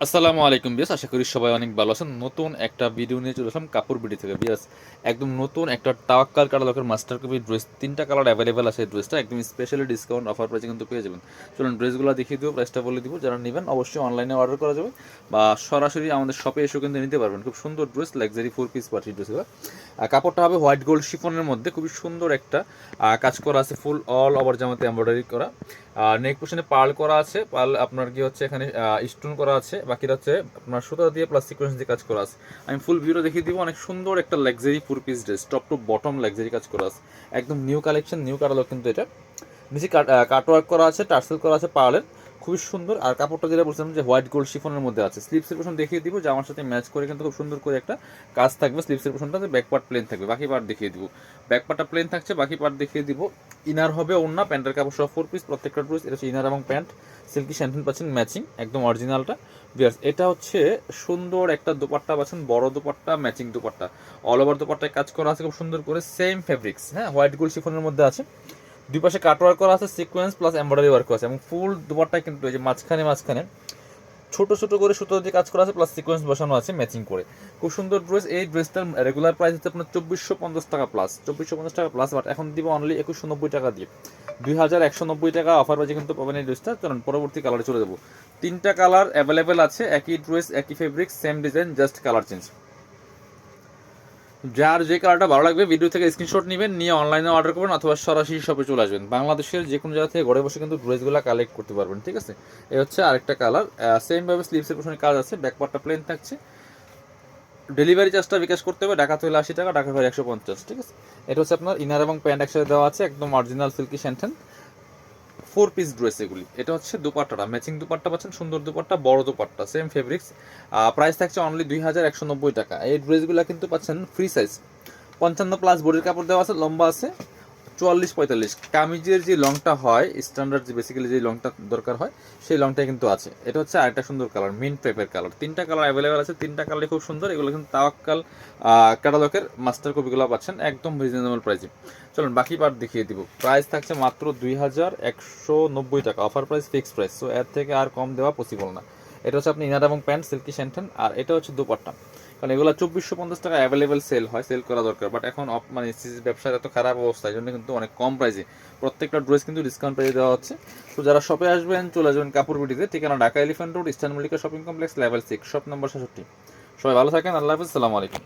আসসালামু আলাইকুম বিয়াস, আশা করি সবাই অনেক ভালো আছেন। নতুন একটা ভিডিও নিয়ে চলে আসলাম কাপড় বিডি থেকে বিয়াস। একদম নতুন একটা তাওয়াক্কাল কাটালকের মাস্টার কপি ড্রেস, তিনটা কালার অ্যাভেলেবেল আছে। ড্রেসটা একদম স্পেশালি ডিসকাউন্ট অফার প্রাইসে কিন্তু পেয়ে যাবেন। চলুন ড্রেসগুলো দেখিয়ে দিব, প্রাইসটা বলে দিব। যারা নেবেন অবশ্যই অনলাইনে অর্ডার করা যাবে বা সরাসরি আমাদের শপে এসেও কিন্তু নিতে পারবেন। খুব সুন্দর ড্রেস, লাক্সারি 4 পিস পার্টি ড্রেসগুলো। কাপড়টা হবে হোয়াইট গোল্ড শিফনের মধ্যে, খুবই সুন্দর একটা কাজ করা আছে, ফুল অল ওভার জামাতে এমব্রয়ডারি করা। নেক পোর্শনে পার্ল করা আছে, পার্ল আপনার কি হচ্ছে এখানে স্টোন করা আছে, বাকিটা হচ্ছে আপনার সুতা দিয়ে প্লাস সিকোয়েন্স দিয়ে কাজ করা আছে। আমি ফুল ভিউটা দেখিয়ে দিব। অনেক সুন্দর একটা luxury 4 piece dress, top to bottom luxury কাজ করা আছে, একদম নিউ কালেকশন, নিউ কাটালগ কিন্তু এটা। নিচে কাটওয়ার্ক করা আছে, টার্সেল করা আছে পার্লের, খুবই সুন্দর। আর কাপড়টা যেটা বলছিলাম যে হোয়াইট গোল্ড শিফনের মধ্যে আছে। স্লিপসের পোর্শন দেখিয়ে দিব, জামার সাথে ম্যাচ করে কিন্তু খুব সুন্দর করে একটা কাজ থাকবে। স্লিপসের পোর্শনটাতে ব্যাক পার্ট প্লেন থাকবে, বাকি পার্ট দেখিয়ে দিব। ব্যাক পার্টটা প্লেন থাকছে, বাকি পার্ট দেখিয়ে দিব। ইনার হবে ওন্না, প্যান্টের কাপড় সহ 4 পিস, প্রত্যেকটা ড্রেস এটা হচ্ছে ইনার এবং প্যান্ট সিল্কি শ্যান্টেন পাচ্ছেন ম্যাচিং, একদম অরিজিনালটা। বিয়ার্স, এটা হচ্ছে সুন্দর একটা দোপাট্টা পাচ্ছেন, বড় dupatta, matching dupatta, all over দোপাট্টায় কাজ করা আছে খুব সুন্দর করে, সেম ফেব্রিক্স, হ্যাঁ, হোয়াইট গোল্ড শিফনের মধ্যে আছে। দুই পাশে কাট ওয়ার্ক করা আছে, সিকোয়েন্স প্লাস এমব্রয়ডারি ওয়ার্ক করা আছে, এবং ফুল দুপাট্টায় কিন্তু এই যে মাঝখানে মাঝখানে ছোট ছোট করে সুতো দিয়ে কাজ করা আছে, প্লাস সিকোয়েন্স বসানো আছে ম্যাচিং করে। খুব সুন্দর ড্রেস। এই ড্রেসটার রেগুলার প্রাইস হচ্ছে আপনার 2450 টাকা প্লাস, 2450 টাকা প্লাস, বাট এখন দিব অনলি 2190 টাকা দিয়ে, 2190 টাকা অফার প্রাইসে কিন্তু পাবেন এই ড্রেসটা। চলুন পরবর্তী কালারে চলে যাবো। তিনটা কালার অ্যাভেলেবেল আছে, একই ড্রেস একই fabric same design, just colour change. যার যে কালারটা ভালো লাগবে ভিডিও থেকে স্ক্রিনশট নেবেন, নিয়ে অনলাইনে অর্ডার করবেন অথবা সরাসরি শপে চলে আসবেন। বাংলাদেশের যে কোনো জায়গা থেকে ঘরে বসে কিন্তু ড্রেসগুলো কালেক্ট করতে পারবেন, ঠিক আছে। এই হচ্ছে আরেকটা কালার, সেমভাবে স্লিভসের পোর্শনে কাজ আছে, ব্যাকপার্টটা প্লেন থাকছে। ডেলিভারি চার্জটা বিকাশ করতে হবে, ঢাকা হলে 80 টাকা, ঢাকা হলে 150, ঠিক আছে। এটা হচ্ছে আপনার ইনার এবং প্যান্ট একসাথে দেওয়া আছে, একদম অরিজিনাল সিল্কি শ্যান্টেন 4 পিস ড্রেস এগুলি। এটা হচ্ছে দুপাট্টাটা, ম্যাচিং দুপাট্টা পাচ্ছেন, সুন্দর দুপাট্টা, বড় দুপাট্টা, সেম ফেব্রিক্স। প্রাইস থাকছে অনলি 2190 টাকা। এই ড্রেসগুলো কিন্তু পাচ্ছেন ফ্রি সাইজ, 55+ বডির কাপড় দেওয়া আছে, লম্বা আছে 44-45। কামিজের যে লংটা হয় স্ট্যান্ডার্ড, যে বেসিক্যালি যে লংটা দরকার হয় সেই লংটা কিন্তু আছে। এটা হচ্ছে আরেকটা সুন্দর কালার, মিন্ট পেপের কালার। তিনটা কালার অ্যাভেলেবেল আছে, তিনটা কালারই খুব সুন্দর। এগুলো কিন্তু তাওয়াক্কাল ক্যাটালগের মাস্টার কপিগুলো পাচ্ছেন একদম রিজনেবল প্রাইসে। চলুন বাকি পার্ট দেখিয়ে দিব। প্রাইস থাকছে মাত্র 2190 টাকা, offer price, fixed price, so এর থেকে আর কম দেওয়া পসিবল না। এটা হচ্ছে আপনি ইনার এবং প্যান্ট সিল্কি শ্যান্টেন, আর এটা হচ্ছে দুপাট্টা। কারণ এগুলো 2450 টাকা অ্যাভেলেবেল সেল হয়, সেল করা দরকার, বাট এখন মানে ব্যবসার এত খারাপ অবস্থা, এই জন্য কিন্তু অনেক কম প্রাইসে প্রত্যেকটা ড্রেস কিন্তু ডিসকাউন্ট প্রাইসে দেওয়া হচ্ছে। তো যারা শপে আসবেন চলে যাবেন কাপড় বিটিতে, ঠিকানা Dhaka elephant road, eastern Mallika shopping complex, level 6, shop number 66। সবাই ভালো থাকেন, আল্লাহ হাফিজ, আসসালামু আলাইকুম।